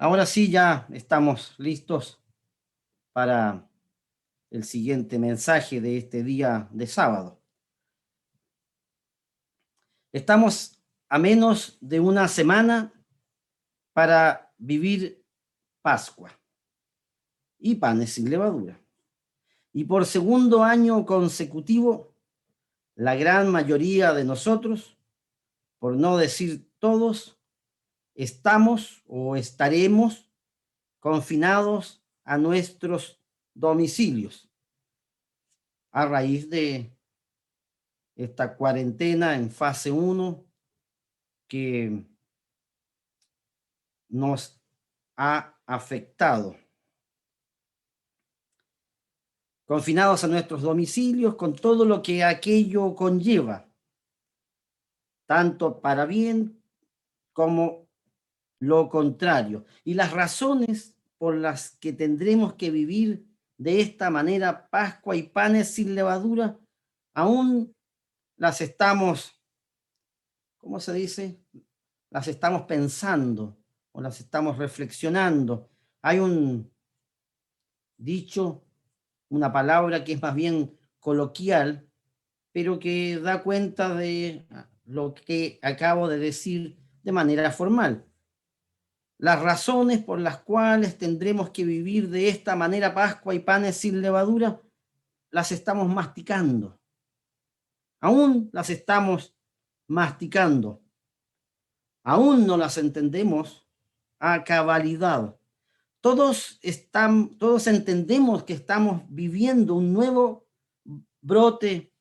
Ahora sí, ya estamos listos para el siguiente mensaje de este día de sábado. Estamos a menos de una semana para vivir Pascua y panes sin levadura. Y por segundo año consecutivo, la gran mayoría de nosotros, por no decir todos, estamos o estaremos confinados a nuestros domicilios a raíz de esta cuarentena en fase 1 que nos ha afectado. Confinados a nuestros domicilios con todo lo que aquello conlleva, tanto para bien como lo contrario. Y las razones por las que tendremos que vivir de esta manera Pascua y panes sin levadura, aún las estamos, ¿cómo se dice? Las estamos pensando o las estamos reflexionando. Hay un dicho, una palabra que es más bien coloquial, pero que da cuenta de lo que acabo de decir de manera formal. Las razones por las cuales tendremos que vivir de esta manera Pascua y panes sin levadura, las estamos masticando. Aún las estamos masticando. Aún no las entendemos a cabalidad. Todos entendemos que estamos viviendo un nuevo brote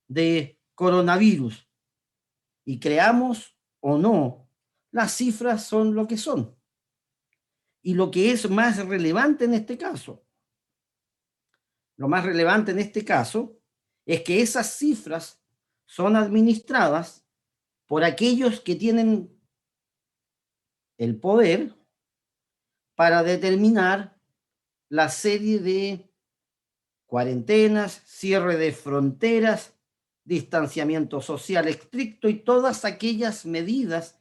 de coronavirus y creamos o no, las cifras son lo que son. Y lo que es más relevante en este caso, lo más relevante en este caso es que esas cifras son administradas por aquellos que tienen el poder para determinar la serie de cuarentenas, cierre de fronteras, distanciamiento social estricto y todas aquellas medidas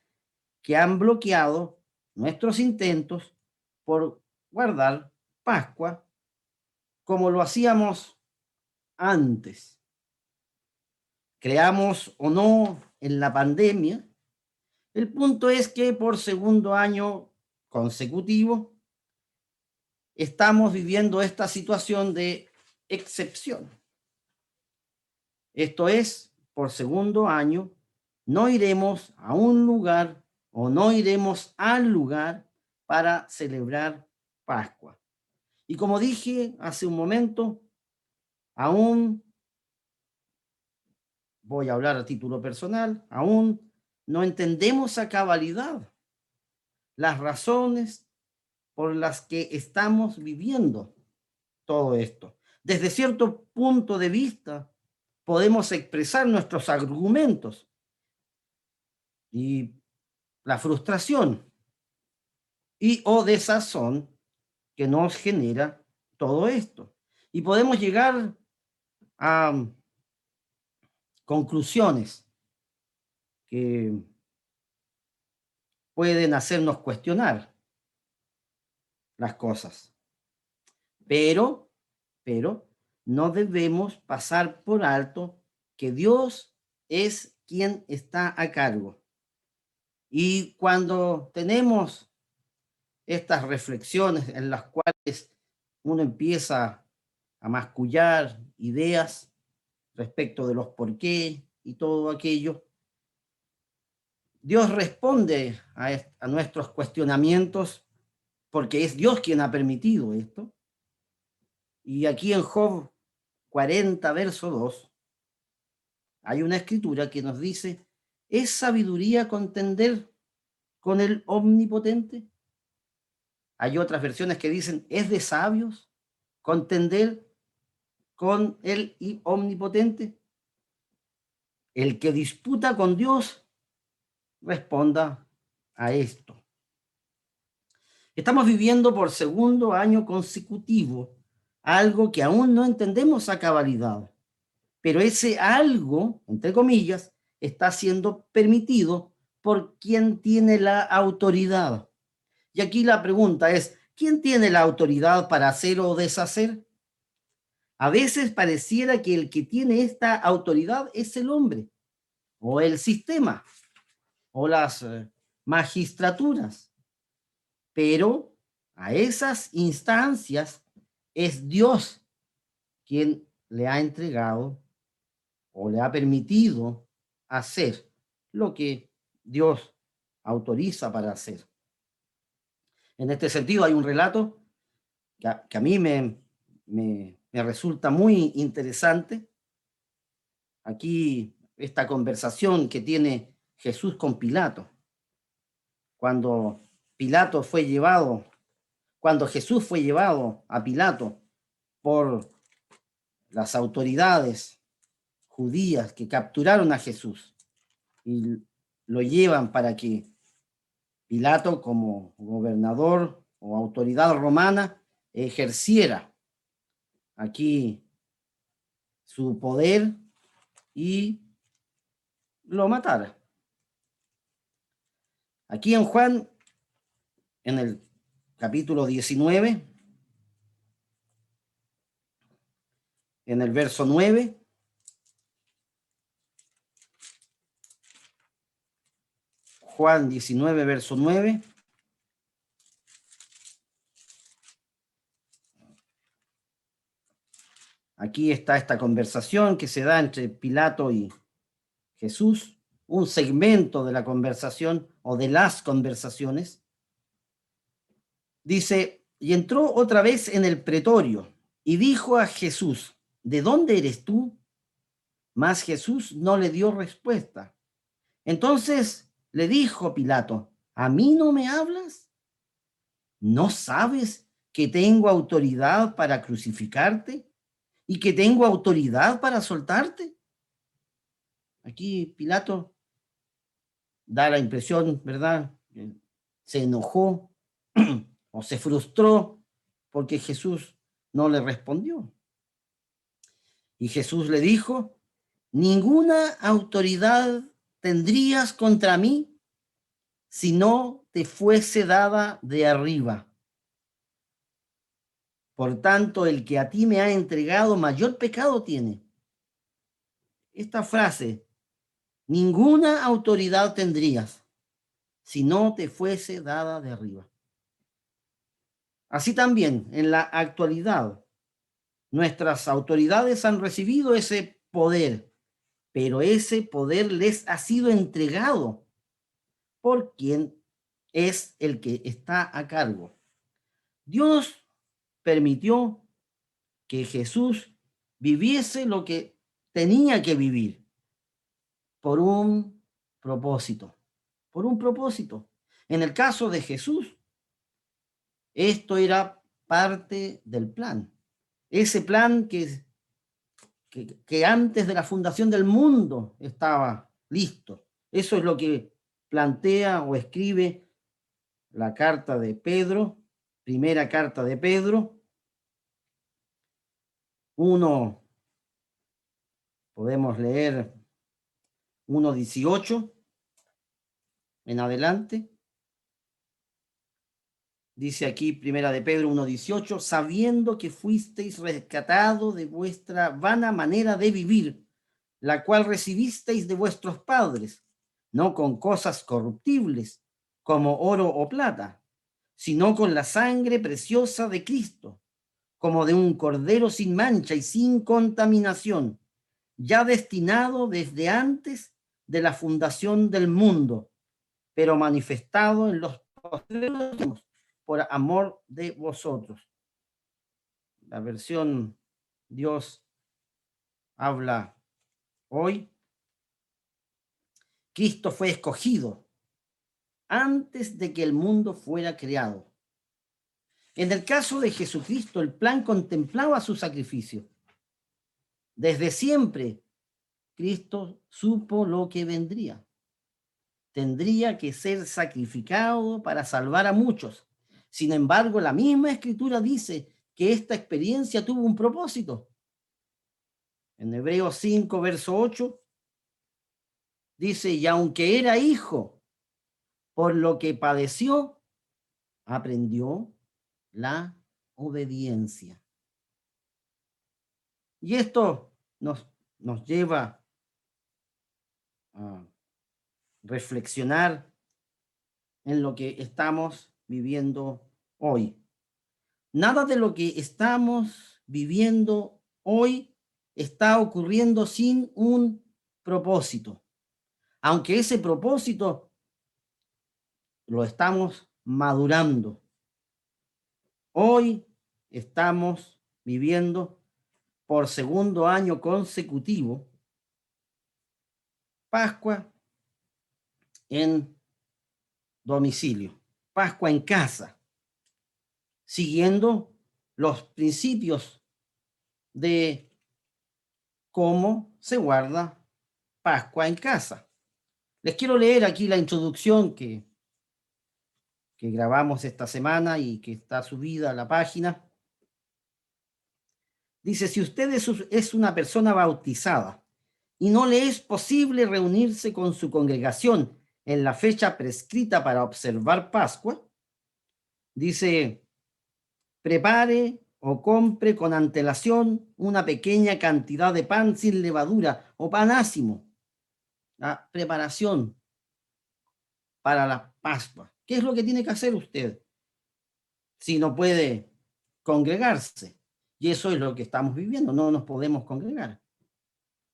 que han bloqueado nuestros intentos por guardar Pascua como lo hacíamos antes. Creamos o no en la pandemia, el punto es que por segundo año consecutivo estamos viviendo esta situación de excepción. Esto es, por segundo año, no iremos a un lugar o no iremos al lugar para celebrar Pascua. Y como dije hace un momento, aún voy a hablar a título personal, aún no entendemos a cabalidad las razones por las que estamos viviendo todo esto. Desde cierto punto de vista, podemos expresar nuestros argumentos y la frustración y o desazón que nos genera todo esto. Y podemos llegar a conclusiones que pueden hacernos cuestionar las cosas. Pero no debemos pasar por alto que Dios es quien está a cargo. Y cuando tenemos estas reflexiones en las cuales uno empieza a mascullar ideas respecto de los por qué y todo aquello, Dios responde a nuestros cuestionamientos porque es Dios quien ha permitido esto. Y aquí en Job 40, verso 2, hay una escritura que nos dice, ¿es sabiduría contender con el omnipotente? Hay otras versiones que dicen, ¿es de sabios contender con el omnipotente? El que disputa con Dios, responda a esto. Estamos viviendo por segundo año consecutivo algo que aún no entendemos a cabalidad, pero ese algo, entre comillas, está siendo permitido por quien tiene la autoridad. Y aquí la pregunta es, ¿quién tiene la autoridad para hacer o deshacer? A veces pareciera que el que tiene esta autoridad es el hombre, o el sistema, o las magistraturas. Pero a esas instancias es Dios quien le ha entregado o le ha permitido hacer lo que Dios autoriza para hacer. En este sentido, hay un relato que a mí me resulta muy interesante. Aquí, esta conversación que tiene Jesús con Pilato, cuando Pilato fue llevado, cuando Jesús fue llevado a Pilato por las autoridades judías que capturaron a Jesús y lo llevan para que Pilato, como gobernador o autoridad romana, ejerciera aquí su poder y lo matara. Aquí en Juan, en el capítulo 19, en el verso 9, Juan 19, verso 9, aquí está esta conversación que se da entre Pilato y Jesús, un segmento de la conversación o de las conversaciones. Dice, y entró otra vez en el pretorio y dijo a Jesús, ¿de dónde eres tú? Mas Jesús no le dio respuesta. Entonces le dijo Pilato, ¿a mí no me hablas? ¿No sabes que tengo autoridad para crucificarte y que tengo autoridad para soltarte? Aquí Pilato da la impresión, ¿verdad? Se enojó o se frustró porque Jesús no le respondió. Y Jesús le dijo, ninguna autoridad tendrías contra mí si no te fuese dada de arriba. Por tanto, el que a ti me ha entregado mayor pecado tiene. Esta frase, ninguna autoridad tendrías si no te fuese dada de arriba. Así también, en la actualidad, nuestras autoridades han recibido ese poder, pero ese poder les ha sido entregado por quien es el que está a cargo. Dios permitió que Jesús viviese lo que tenía que vivir por un propósito, por un propósito. En el caso de Jesús, esto era parte del plan. Ese plan que antes de la fundación del mundo estaba listo. Eso es lo que plantea o escribe la carta de Pedro, primera carta de Pedro, 1, podemos leer 1:18 en adelante. Dice aquí, primera de Pedro 1:18, sabiendo que fuisteis rescatados de vuestra vana manera de vivir, la cual recibisteis de vuestros padres, no con cosas corruptibles, como oro o plata, sino con la sangre preciosa de Cristo, como de un cordero sin mancha y sin contaminación, ya destinado desde antes de la fundación del mundo, pero manifestado en los postreros tiempos por amor de vosotros. La versión Dios habla hoy. Cristo fue escogido antes de que el mundo fuera creado. En el caso de Jesucristo, el plan contemplaba su sacrificio. Desde siempre, Cristo supo lo que vendría. Tendría que ser sacrificado para salvar a muchos. Sin embargo, la misma Escritura dice que esta experiencia tuvo un propósito. En Hebreos 5, verso 8, dice, y aunque era hijo, por lo que padeció, aprendió la obediencia. Y esto nos lleva a reflexionar en lo que estamos viviendo hoy. Nada de lo que estamos viviendo hoy está ocurriendo sin un propósito, aunque ese propósito lo estamos madurando. Hoy estamos viviendo por segundo año consecutivo Pascua en domicilio, Pascua en casa, siguiendo los principios de cómo se guarda Pascua en casa. Les quiero leer aquí la introducción que grabamos esta semana y que está subida a la página. Dice, si usted es una persona bautizada y no le es posible reunirse con su congregación en la fecha prescrita para observar Pascua, dice, prepare o compre con antelación una pequeña cantidad de pan sin levadura o pan ácimo. La preparación para la Pascua. ¿Qué es lo que tiene que hacer usted si no puede congregarse? Y eso es lo que estamos viviendo, no nos podemos congregar.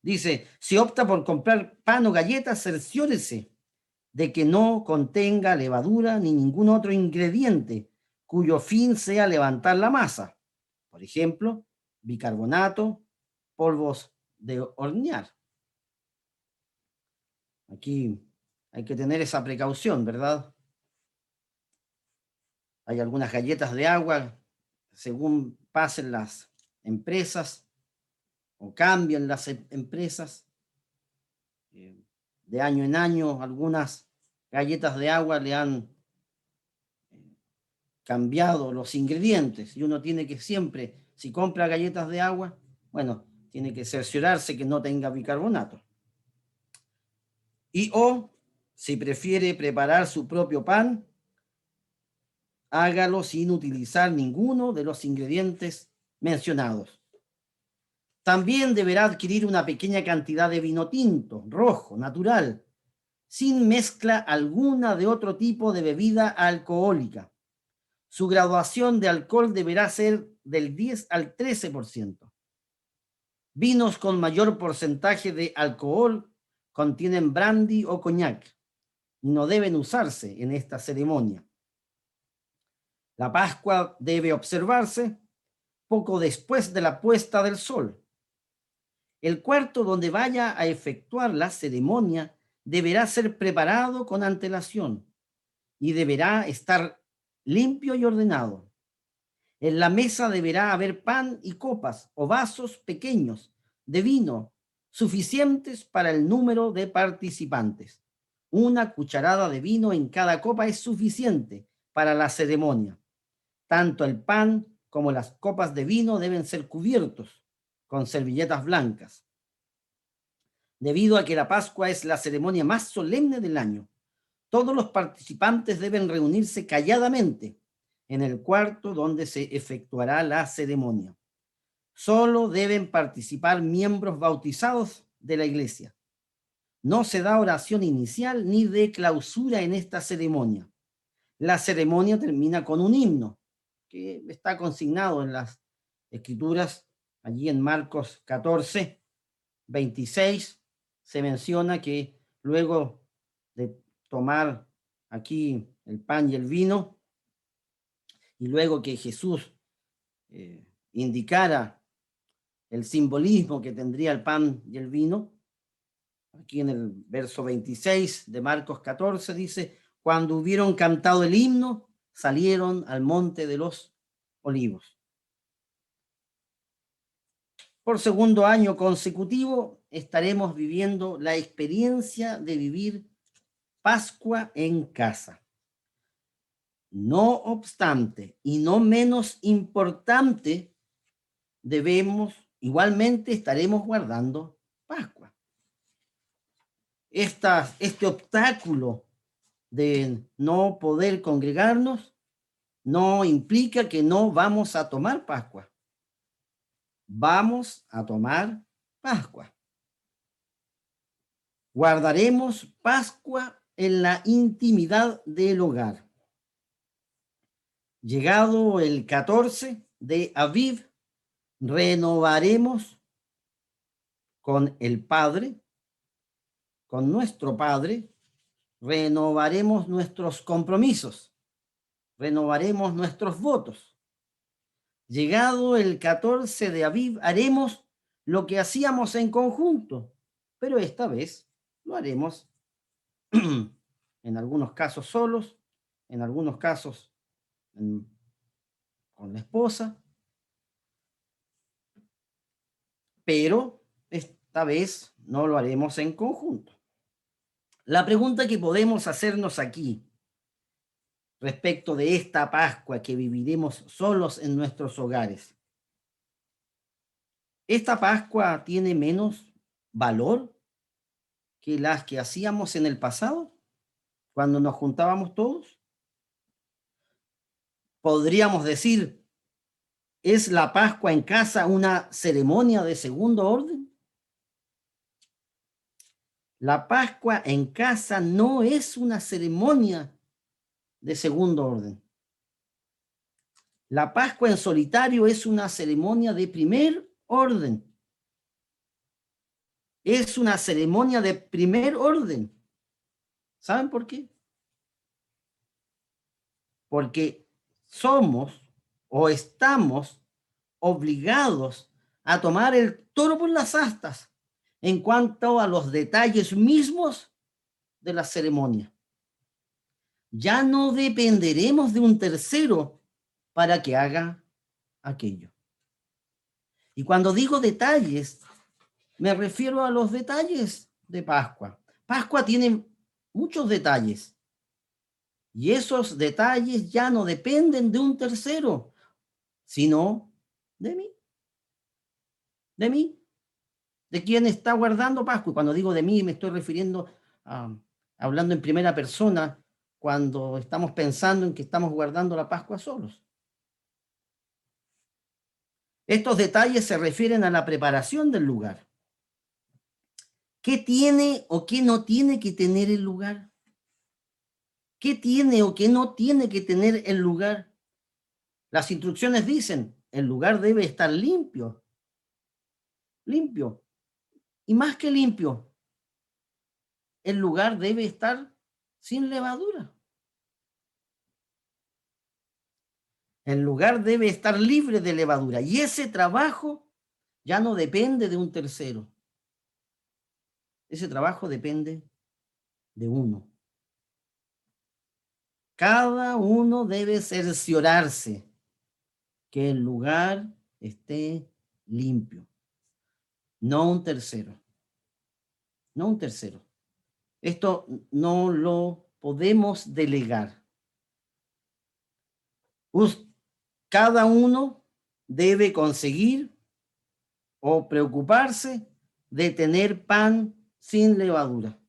Dice, si opta por comprar pan o galletas, cerciórese de que no contenga levadura ni ningún otro ingrediente cuyo fin sea levantar la masa. Por ejemplo, bicarbonato, polvos de hornear. Aquí hay que tener esa precaución, ¿verdad? Hay algunas galletas de agua, según pasen las empresas o cambian las empresas, de año en año algunas galletas de agua le han cambiado los ingredientes y uno tiene que siempre, si compra galletas de agua, bueno, tiene que cerciorarse que no tenga bicarbonato. Y o, si prefiere preparar su propio pan, hágalo sin utilizar ninguno de los ingredientes mencionados. También deberá adquirir una pequeña cantidad de vino tinto, rojo, natural, sin mezcla alguna de otro tipo de bebida alcohólica. Su graduación de alcohol deberá ser del 10 al 13%. Vinos con mayor porcentaje de alcohol contienen brandy o coñac y no deben usarse en esta ceremonia. La Pascua debe observarse poco después de la puesta del sol. El cuarto donde vaya a efectuar la ceremonia deberá ser preparado con antelación y deberá estar limpio y ordenado. En la mesa deberá haber pan y copas o vasos pequeños de vino suficientes para el número de participantes. Una cucharada de vino en cada copa es suficiente para la ceremonia. Tanto el pan como las copas de vino deben ser cubiertos con servilletas blancas. Debido a que la Pascua es la ceremonia más solemne del año, todos los participantes deben reunirse calladamente en el cuarto donde se efectuará la ceremonia. Solo deben participar miembros bautizados de la iglesia. No se da oración inicial ni de clausura en esta ceremonia. La ceremonia termina con un himno que está consignado en las escrituras, allí en Marcos 14, 26, se menciona que luego de tomar aquí el pan y el vino, y luego que Jesús indicara el simbolismo que tendría el pan y el vino, aquí en el verso 26 de Marcos 14 dice, cuando hubieron cantado el himno, salieron al monte de los olivos. Por segundo año consecutivo estaremos viviendo la experiencia de vivir Pascua en casa. No obstante, y no menos importante, estaremos guardando Pascua. Este obstáculo de no poder congregarnos no implica que no vamos a tomar Pascua. Vamos a tomar Pascua. Guardaremos Pascua en la intimidad del hogar. Llegado el 14 de Aviv, renovaremos con el Padre, con nuestro Padre, renovaremos nuestros compromisos, renovaremos nuestros votos. Llegado el 14 de Aviv, haremos lo que hacíamos en conjunto, pero esta vez lo haremos en algunos casos solos, en algunos casos con la esposa, pero esta vez no lo haremos en conjunto. La pregunta que podemos hacernos aquí respecto de esta Pascua que viviremos solos en nuestros hogares, ¿esta Pascua tiene menos valor que las que hacíamos en el pasado, cuando nos juntábamos todos? Podríamos decir, ¿es la Pascua en casa una ceremonia de segundo orden? La Pascua en casa no es una ceremonia de segundo orden. La Pascua en solitario es una ceremonia de primer orden. Es una ceremonia de primer orden. ¿Saben por qué? Porque somos o estamos obligados a tomar el toro por las astas en cuanto a los detalles mismos de la ceremonia. Ya no dependeremos de un tercero para que haga aquello. Y cuando digo detalles, me refiero a los detalles de Pascua. Pascua tiene muchos detalles. Y esos detalles ya no dependen de un tercero, sino de mí. De mí. De quien está guardando Pascua. Y cuando digo de mí, me estoy refiriendo a, hablando en primera persona, cuando estamos pensando en que estamos guardando la Pascua solos. Estos detalles se refieren a la preparación del lugar. ¿Qué tiene o qué no tiene que tener el lugar? ¿Qué tiene o qué no tiene que tener el lugar? Las instrucciones dicen, el lugar debe estar limpio, limpio. Y más que limpio, el lugar debe estar sin levadura. El lugar debe estar libre de levadura. Y ese trabajo ya no depende de un tercero. Ese trabajo depende de uno. Cada uno debe cerciorarse que el lugar esté limpio. No un tercero. No un tercero. Esto no lo podemos delegar. Cada uno debe conseguir o preocuparse de tener pan sin levadura.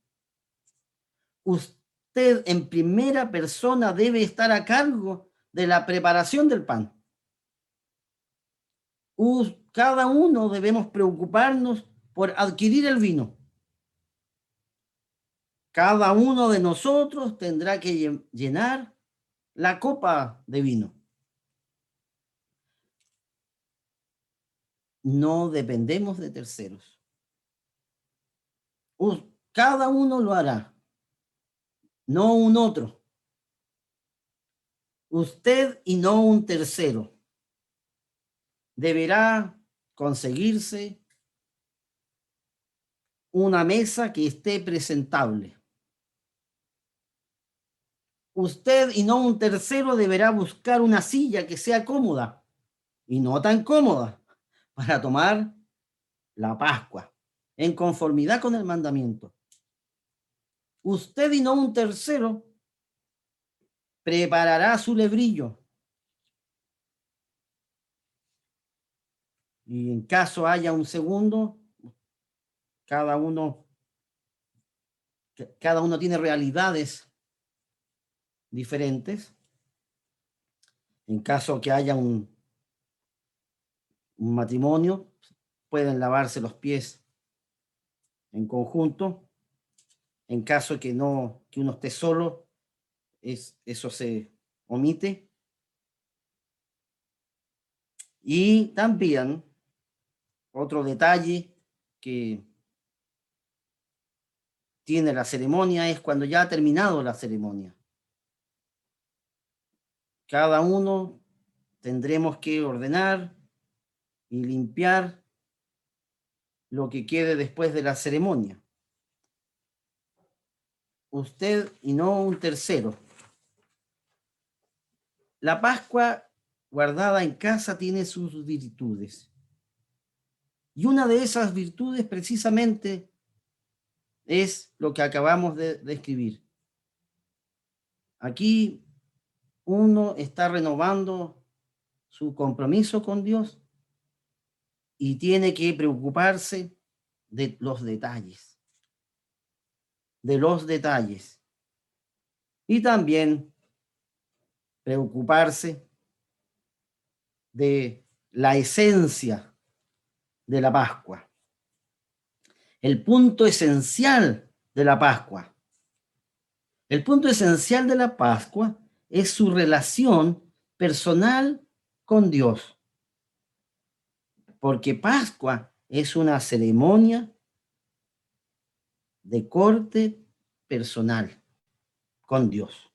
Usted en primera persona debe estar a cargo de la preparación del pan. Cada uno debemos preocuparnos por adquirir el vino. Cada uno de nosotros tendrá que llenar la copa de vino. No dependemos de terceros. Cada uno lo hará, no un otro. Usted y no un tercero. Deberá conseguirse una mesa que esté presentable. Usted y no un tercero deberá buscar una silla que sea cómoda y no tan cómoda para tomar la Pascua en conformidad con el mandamiento. Usted y no un tercero preparará su lebrillo. Y en caso haya un segundo, cada uno tiene realidades diferentes. En caso que haya un matrimonio, pueden lavarse los pies en conjunto. En caso que uno esté solo, eso se omite. Y también otro detalle que tiene la ceremonia es cuando ya ha terminado la ceremonia. Cada uno tendremos que ordenar y limpiar lo que quede después de la ceremonia. Usted y no un tercero. La Pascua guardada en casa tiene sus virtudes. Y una de esas virtudes precisamente es lo que acabamos de escribir. Aquí uno está renovando su compromiso con Dios y tiene que preocuparse de los detalles, y también preocuparse de la esencia de la Pascua, el punto esencial de la Pascua. El punto esencial de la Pascua es su relación personal con Dios, porque Pascua es una ceremonia de corte personal con Dios.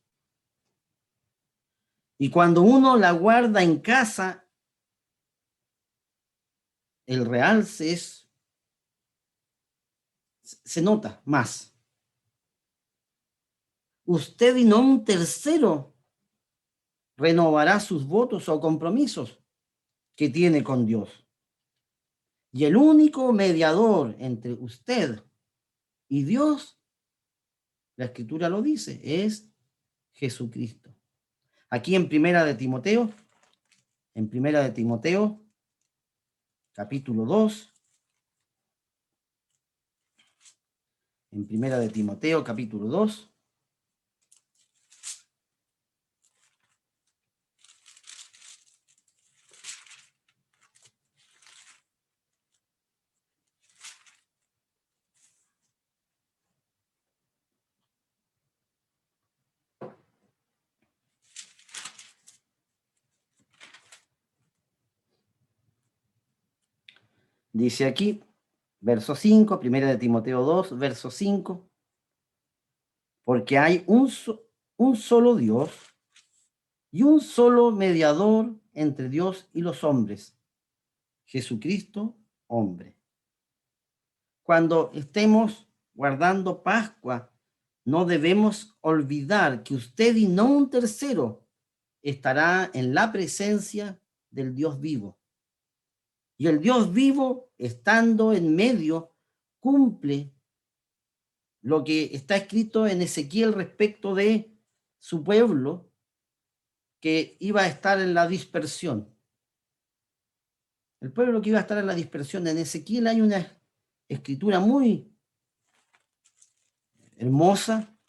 Y cuando uno la guarda en casa, el realce se nota más. Usted y no un tercero renovará sus votos o compromisos que tiene con Dios. Y el único mediador entre usted y Dios, la Escritura lo dice, es Jesucristo. Aquí en Primera de Timoteo, capítulo 2, en Primera de Timoteo, capítulo 2, dice aquí, verso 5, Primera de Timoteo 2, verso 5, porque hay un solo Dios y un solo mediador entre Dios y los hombres, Jesucristo, hombre. Cuando estemos guardando Pascua, no debemos olvidar que usted y no un tercero estará en la presencia del Dios vivo. Y el Dios vivo, estando en medio, cumple lo que está escrito en Ezequiel respecto de su pueblo que iba a estar en la dispersión. El pueblo que iba a estar en la dispersión. En Ezequiel hay una escritura muy hermosa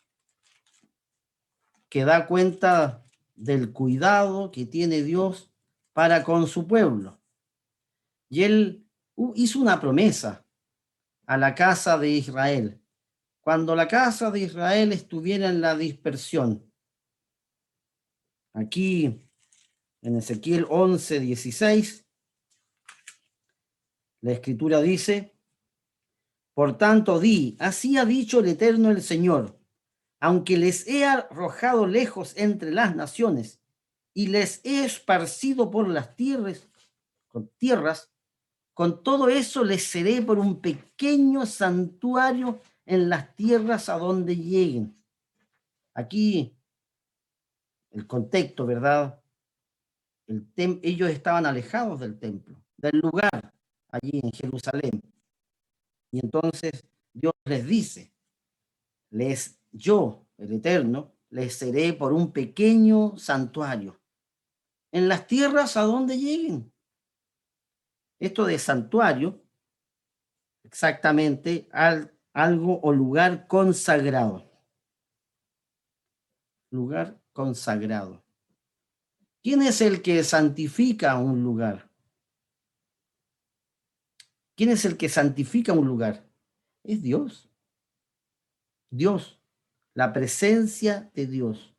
que da cuenta del cuidado que tiene Dios para con su pueblo. Y él hizo una promesa a la casa de Israel. Cuando la casa de Israel estuviera en la dispersión. Aquí en Ezequiel 11:16, la escritura dice, por tanto di, así ha dicho el Eterno el Señor, aunque les he arrojado lejos entre las naciones y les he esparcido por las tierras, con todo eso les seré por un pequeño santuario en las tierras a donde lleguen. Aquí el contexto, ¿verdad? Ellos estaban alejados del templo, del lugar allí en Jerusalén. Y entonces Dios les dice, yo, el Eterno, les seré por un pequeño santuario en las tierras a donde lleguen. Esto de santuario, exactamente algo o lugar consagrado. Lugar consagrado. ¿Quién es el que santifica un lugar? ¿Quién es el que santifica un lugar? Es Dios. Dios, la presencia de Dios.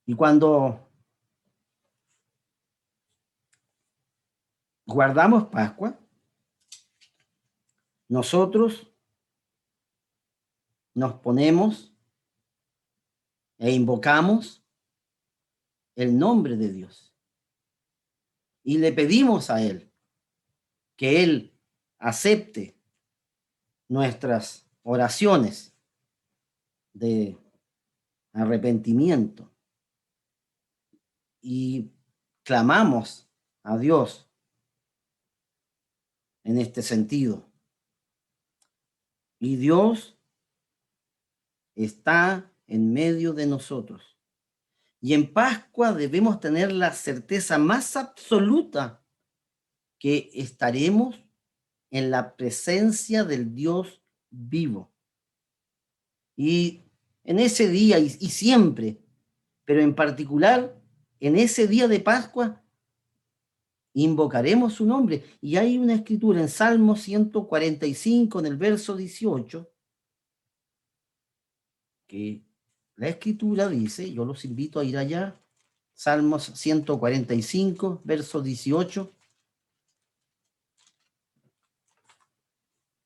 Y cuando guardamos Pascua, nosotros nos ponemos e invocamos el nombre de Dios y le pedimos a Él que Él acepte nuestras oraciones de arrepentimiento y clamamos a Dios en este sentido. Y Dios está en medio de nosotros. Y en Pascua debemos tener la certeza más absoluta que estaremos en la presencia del Dios vivo. Y en ese día y siempre, pero en particular en ese día de Pascua, invocaremos su nombre. Y hay una escritura en Salmo 145, en el verso 18, que la escritura dice, yo los invito a ir allá, Salmos 145, verso 18,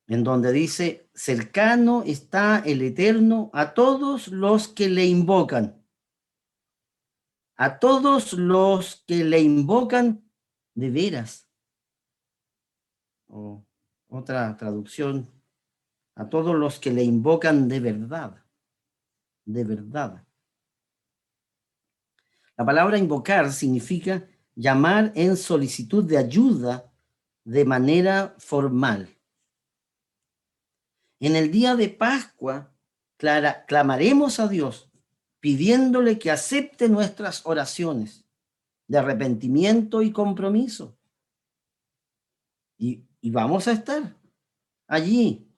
en donde dice, cercano está el Eterno a todos los que le invocan. A todos los que le invocan de veras. O otra traducción, a todos los que le invocan de verdad. De verdad. La palabra invocar significa llamar en solicitud de ayuda de manera formal. En el día de Pascua, clamaremos a Dios pidiéndole que acepte nuestras oraciones de arrepentimiento y compromiso. Y vamos a estar allí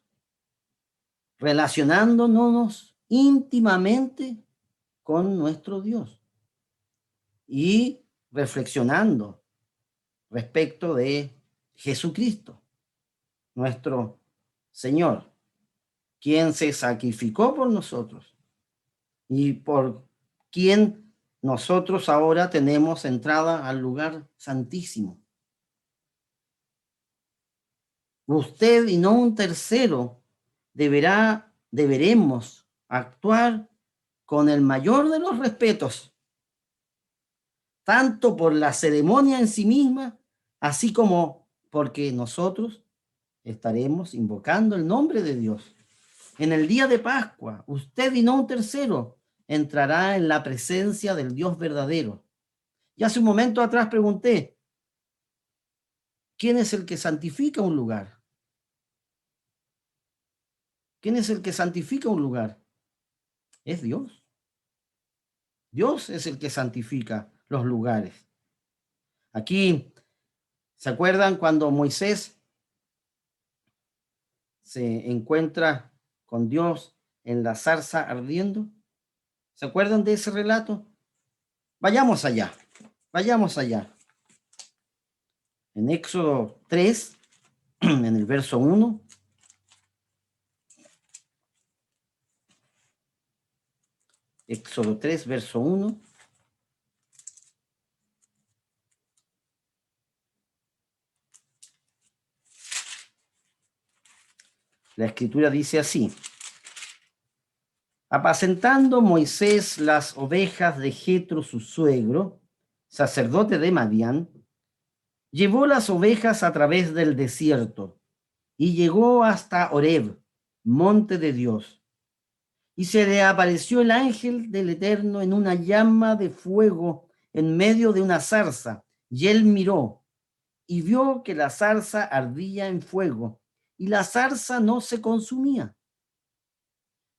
relacionándonos íntimamente con nuestro Dios y reflexionando respecto de Jesucristo, nuestro Señor, quien se sacrificó por nosotros y por quien nosotros ahora tenemos entrada al lugar santísimo. Usted y no un tercero deberemos actuar con el mayor de los respetos, tanto por la ceremonia en sí misma, así como porque nosotros estaremos invocando el nombre de Dios. En el día de Pascua, usted y no un tercero entrará en la presencia del Dios verdadero. Y hace un momento atrás pregunté, ¿quién es el que santifica un lugar? ¿Quién es el que santifica un lugar? Es Dios. Dios es el que santifica los lugares. Aquí, ¿se acuerdan cuando Moisés se encuentra con Dios en la zarza ardiendo? ¿Se acuerdan de ese relato? Vayamos allá, vayamos allá. En Éxodo 3, en el verso 1, Éxodo 3, verso 1. La escritura dice así: apacentando Moisés las ovejas de Jetro su suegro, sacerdote de Madián, llevó las ovejas a través del desierto y llegó hasta Horeb, monte de Dios. Y se le apareció el ángel del Eterno en una llama de fuego en medio de una zarza, y él miró y vio que la zarza ardía en fuego y la zarza no se consumía.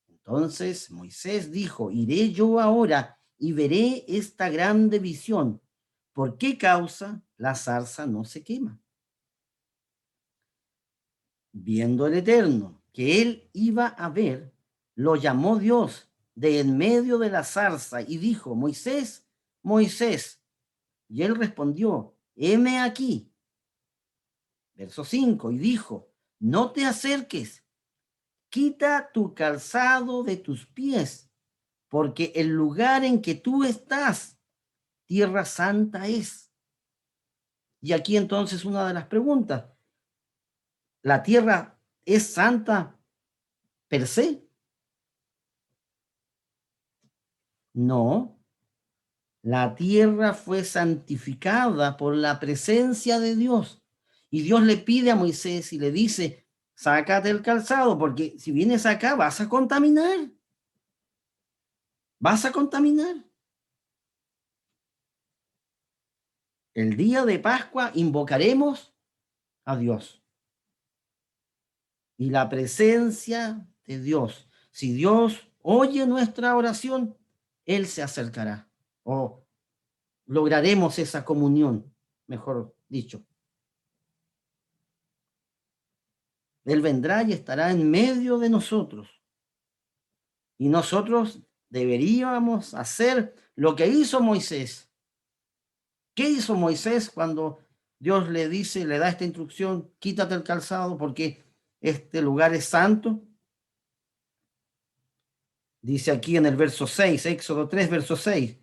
Entonces Moisés dijo, iré yo ahora y veré esta grande visión. ¿Por qué causa la zarza no se quema? Viendo el Eterno que él iba a ver, lo llamó Dios de en medio de la zarza y dijo, Moisés, Moisés? Y él respondió, heme aquí. Verso 5, y dijo, no te acerques, quita tu calzado de tus pies, porque el lugar en que tú estás, tierra santa es. Y aquí entonces una de las preguntas, ¿la tierra es santa per se? No, la tierra fue santificada por la presencia de Dios. Y Dios le pide a Moisés y le dice, sácate el calzado, porque si vienes acá vas a contaminar. Vas a contaminar. El día de Pascua invocaremos a Dios y la presencia de Dios. Si Dios oye nuestra oración, Él se acercará o lograremos esa comunión, mejor dicho. Él vendrá y estará en medio de nosotros. Y nosotros deberíamos hacer lo que hizo Moisés. ¿Qué hizo Moisés cuando Dios le dice, le da esta instrucción, quítate el calzado porque este lugar es santo? Dice aquí en el verso 6, Éxodo 3, verso 6.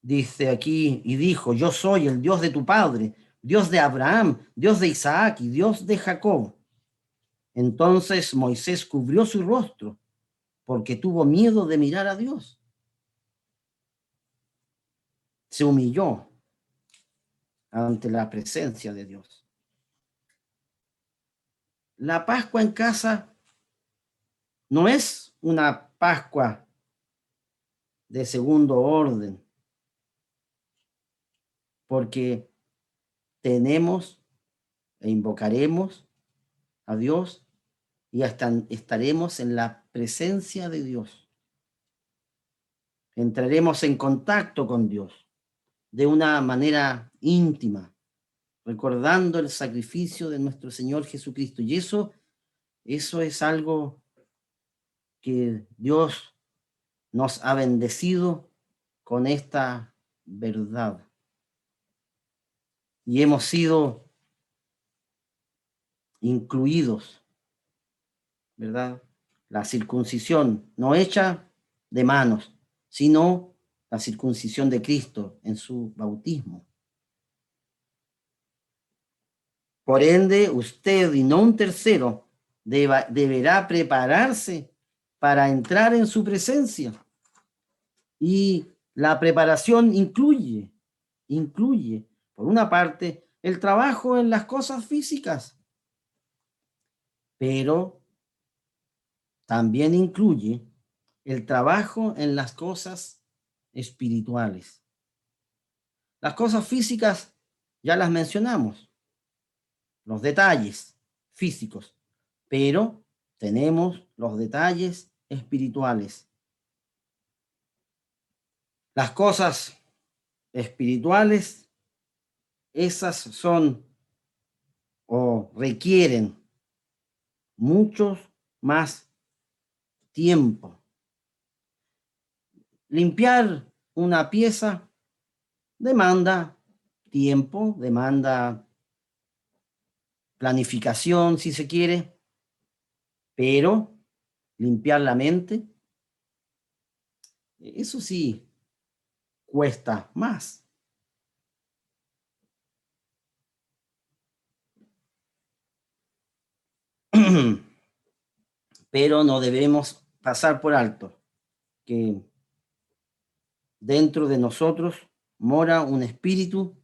Dice aquí, y dijo, yo soy el Dios de tu padre, Dios de Abraham, Dios de Isaac y Dios de Jacob. Entonces Moisés cubrió su rostro porque tuvo miedo de mirar a Dios. Se humilló ante la presencia de Dios. La Pascua en casa no es una Pascua de segundo orden, porque tenemos e invocaremos a Dios y hasta estaremos en la presencia de Dios. Entraremos en contacto con Dios de una manera íntima, recordando el sacrificio de nuestro Señor Jesucristo. Y eso es algo que Dios nos ha bendecido con esta verdad. Y hemos sido incluidos, ¿verdad? La circuncisión no hecha de manos, sino la circuncisión de Cristo en su bautismo. Por ende, usted y no un tercero deberá prepararse para entrar en su presencia. Y la preparación incluye, por una parte, el trabajo en las cosas físicas, pero también incluye el trabajo en las cosas espirituales. Las cosas físicas ya las mencionamos, los detalles físicos, pero tenemos los detalles espirituales. Las cosas espirituales, esas son o requieren mucho más tiempo. Limpiar una pieza demanda tiempo, demanda planificación, si se quiere, pero limpiar la mente, eso sí, cuesta más. Pero no debemos pasar por alto que dentro de nosotros mora un espíritu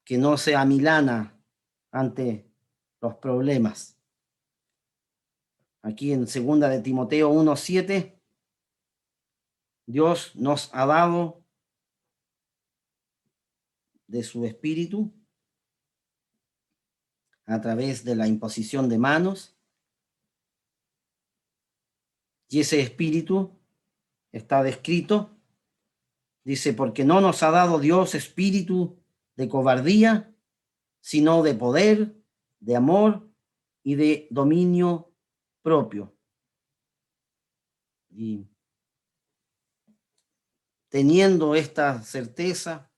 que no se amilana ante los problemas. Aquí en 2 de Timoteo 1:7, Dios nos ha dado de su espíritu a través de la imposición de manos, y ese espíritu está descrito, dice, porque no nos ha dado Dios espíritu de cobardía, sino de poder, de amor y de dominio propio. Y teniendo esta certeza,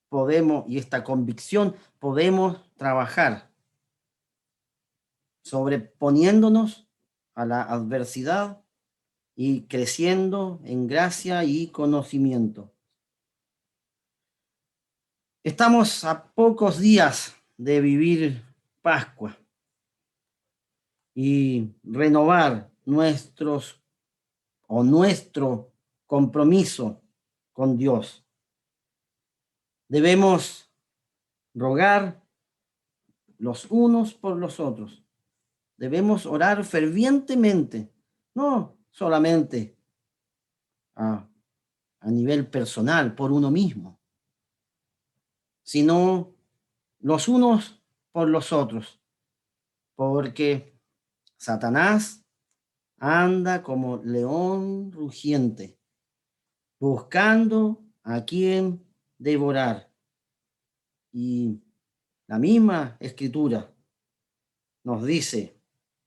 podemos, y esta convicción, podemos trabajar sobreponiéndonos a la adversidad y creciendo en gracia y conocimiento. Estamos a pocos días de vivir Pascua y renovar nuestro compromiso con Dios. Debemos rogar los unos por los otros. Debemos orar fervientemente, no solamente a nivel personal, por uno mismo, sino los unos por los otros, porque Satanás anda como león rugiente, buscando a quien devorar. Y la misma escritura nos dice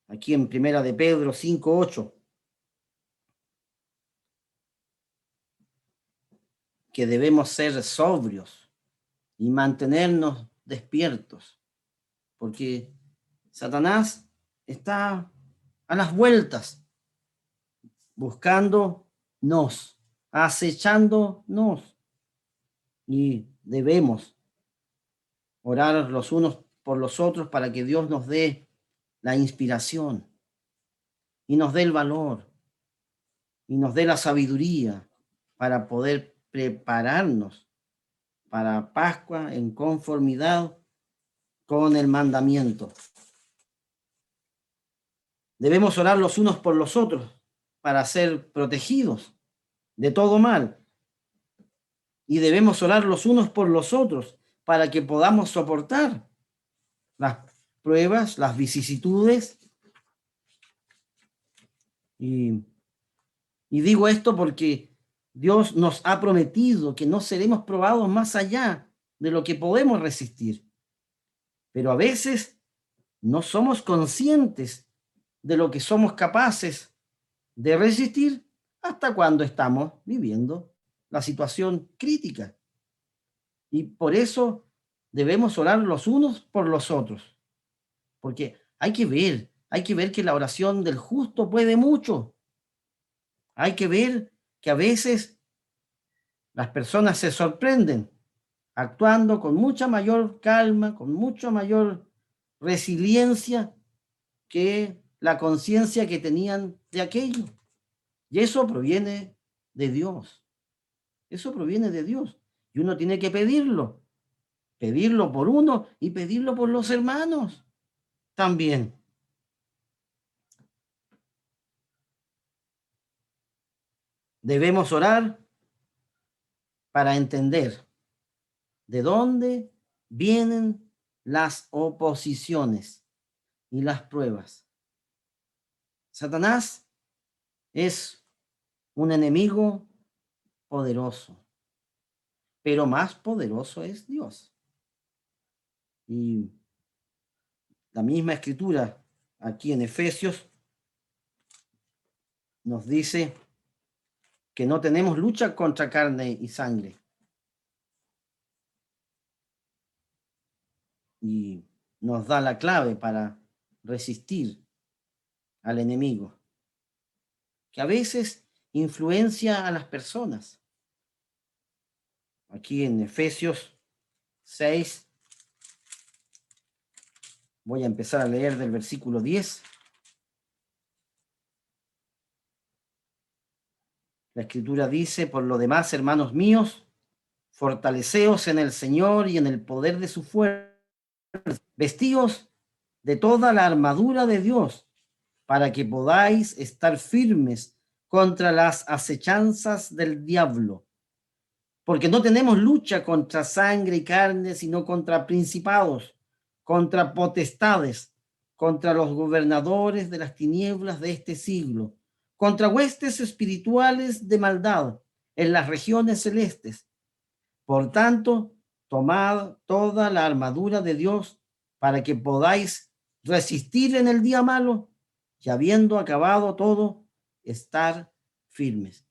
aquí en Primera de Pedro 5:8 que debemos ser sobrios y mantenernos despiertos, porque Satanás está a las vueltas, buscándonos, acechándonos, y debemos orar los unos por los otros para que Dios nos dé la inspiración y nos dé el valor y nos dé la sabiduría para poder prepararnos para Pascua en conformidad con el mandamiento. Debemos orar los unos por los otros para ser protegidos de todo mal. Y debemos orar los unos por los otros para que podamos soportar las pruebas, las vicisitudes. Y digo esto porque Dios nos ha prometido que no seremos probados más allá de lo que podemos resistir. Pero a veces no somos conscientes de lo que somos capaces de resistir hasta cuando estamos viviendo la situación crítica. Y por eso debemos orar los unos por los otros, porque hay que ver que la oración del justo puede mucho. Hay que ver que a veces las personas se sorprenden actuando con mucha mayor calma, con mucha mayor resiliencia que la conciencia que tenían de aquello. Y eso proviene de Dios. Eso proviene de Dios. Y uno tiene que pedirlo por uno y pedirlo por los hermanos también. Debemos orar para entender de dónde vienen las oposiciones y las pruebas. Satanás es un enemigo poderoso, pero más poderoso es Dios. Y la misma escritura aquí en Efesios nos dice que no tenemos lucha contra carne y sangre. Y nos da la clave para resistir al enemigo, que a veces influencia a las personas. Aquí en Efesios 6, voy a empezar a leer del versículo 10. La escritura dice: por lo demás, hermanos míos, fortaleceos en el Señor y en el poder de su fuerza. Vestíos de toda la armadura de Dios, para que podáis estar firmes contra las acechanzas del diablo. Porque no tenemos lucha contra sangre y carne, sino contra principados, contra potestades, contra los gobernadores de las tinieblas de este siglo, contra huestes espirituales de maldad en las regiones celestes. Por tanto, tomad toda la armadura de Dios para que podáis resistir en el día malo y habiendo acabado todo, estar firmes.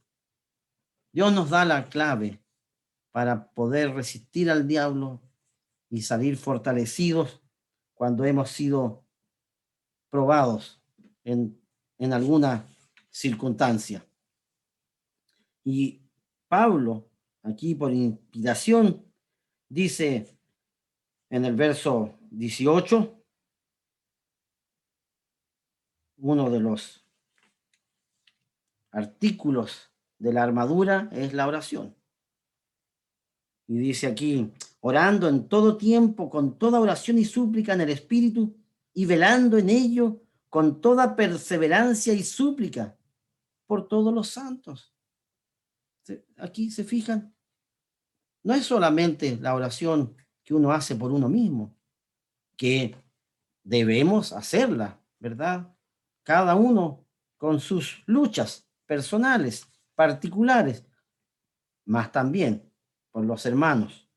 Dios nos da la clave para poder resistir al diablo y salir fortalecidos cuando hemos sido probados en alguna circunstancia. Y Pablo, aquí por inspiración, dice en el verso 18, uno de los artículos de la armadura es la oración. Y dice aquí, orando en todo tiempo, con toda oración y súplica en el Espíritu, y velando en ello con toda perseverancia y súplica por todos los santos. Aquí se fijan, no es solamente la oración que uno hace por uno mismo, que debemos hacerla, ¿verdad? Cada uno con sus luchas personales, particulares, más también por los hermanos.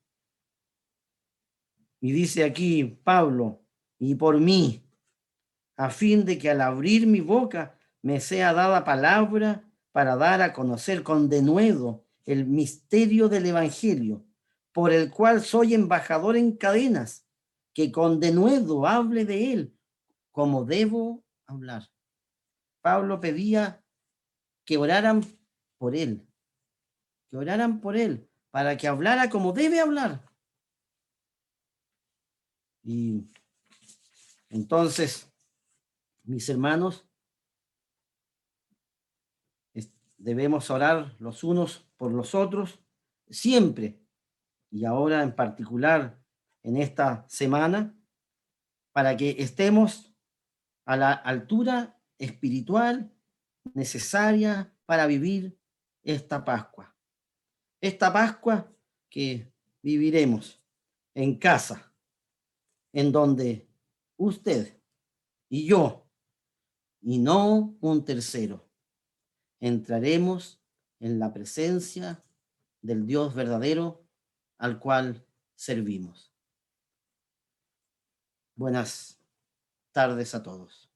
Y dice aquí Pablo, y por mí, a fin de que al abrir mi boca me sea dada palabra para dar a conocer con denuedo el misterio del Evangelio, por el cual soy embajador en cadenas, que con denuedo hable de él como debo hablar. Pablo pedía que oraran por él, que oraran por él, para que hablara como debe hablar. Y entonces, mis hermanos, debemos orar los unos por los otros siempre, y ahora en particular en esta semana, para que estemos a la altura espiritual necesaria para vivir esta Pascua. Esta Pascua que viviremos en casa, en donde usted y yo, y no un tercero, entraremos en la presencia del Dios verdadero al cual servimos. Buenas tardes a todos.